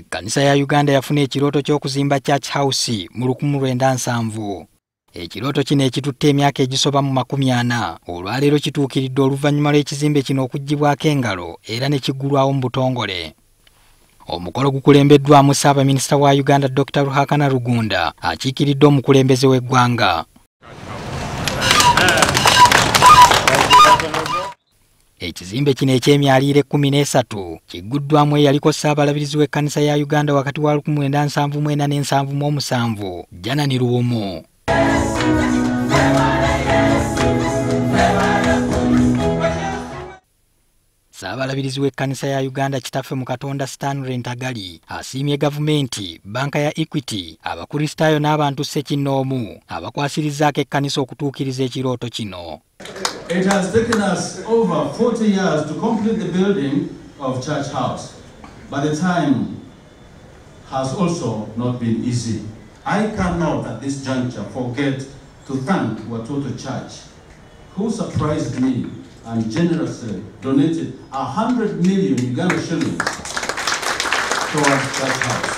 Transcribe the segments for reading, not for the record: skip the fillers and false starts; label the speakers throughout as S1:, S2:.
S1: Ekkanisa ya Uganda yafuna ekirooto ky'okuzimba Church House mu 1970. Ekirooto kino ekitutte emyaka egisoba mu 40 olwaleero kituukiridde oluvannyuma lw'ekizimbe kino okuggibwako engalo era ne kiggulwawo mu butongole. Omukolo gukulembeddwamu Ssaabaminisita wa Uganda Dr. Ruhakana Ragunda akiikiridde omukulembeze w'eggwanga. Ekizimbe kino eky'emyaliiro 13 kigguddwamu eyaliko Ssaabalabirizi w'Ekkanisa ya Uganda wakati wa 1974 ne 1977 Janani Luwomo. Ssaabalabirizi w'Ekkanisa ya Uganda kitaffe mu Katonda Stanley Ntagali asiimye gavumenti, banka ya Equity, abakristaayo n'abantu ssekinnoomu abakwasirizaako ekkanisa okutuukiriza ekirooto kino.
S2: It has taken us over 40 years to complete the building of Church House, but the time has also not been easy. I cannot at this juncture forget to thank Watoto Church, who surprised me and generously donated 100 million Uganda shillings towards Church House.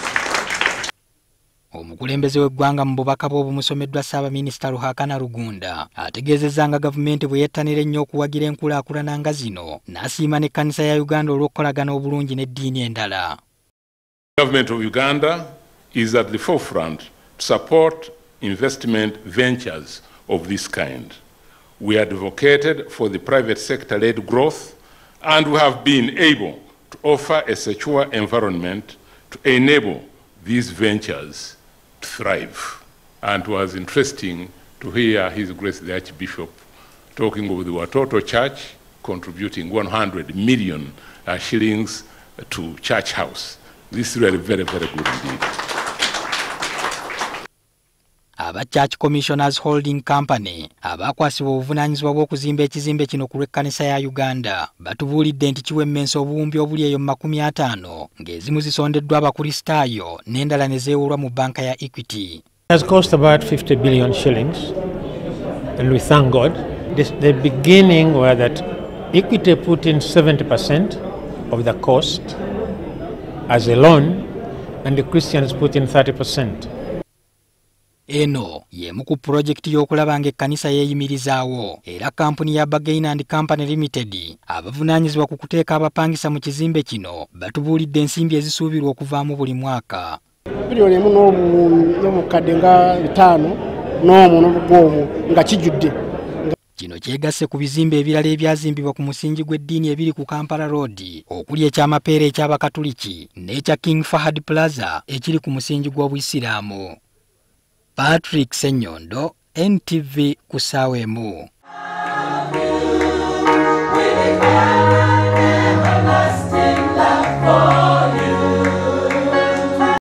S1: Omukulembeze w'eggwanga mu bubaka bw'obumusomeddwa Ssaabaminisita Ruhakana Ragunda ategeezezza nga gavumenti bwe yettanira ennyo okuwagira enkulaakulana nga zino n'asiima n'Ekkanisa ya Uganda olw'okukolagana obulungi n'eddiini endala.
S3: Government of Uganda is at the forefront to support investment ventures of this kind. We advocated for the private sector-led growth, and we have been able to offer a secure environment to enable these ventures to thrive. And it was interesting to hear His Grace the Archbishop talking of the Watoto Church contributing 100 million shillings to Church House. This is really very, very good indeed.
S1: Aba Church Commissioners Holding Company abakwasibwa obuvunaanyizibwa bw'okuzimba ekizimbe kino ku lw'Ekkanisa ya Uganda batubuulidde nti kiwemmense obuwumbi obuli eyo mu 50 ng'ezimu zisondeddwa abakristaayo n'endala ne zeewolwa mu banka ya Equity.
S4: It has cost about 50 billion shillings, and we thank God. The beginning were that Equity put in 70% of the cost as a loan, and the Christians put in 30%.
S1: Eno y'emu ku pulojekiti y'okulaba ng'ekkanisa yeeyimirizaawo era kampuni ya Bagain and Company Limited abavunaanyizibwa ku kuteeka abapangisa mu kizimbe kino batubuulidde ensimbi ezisuubirwa okuvaamu buli mwaka.
S5: Bilioni emu n'omukadde nga 5 n'omu nga kijjudde.
S1: Kino kyegasse ku bizimbe ebirala ebyazimbibwa ku musingi gw'eddiini ebiri ku Kampala Road okuli eky'amapeera eky'Abakatuliki n'ekya King Fahad Plaza ekiri ku musingi gw'Obuyisiraamu. Patrick Senyondo, NTV ku ssaawa emu.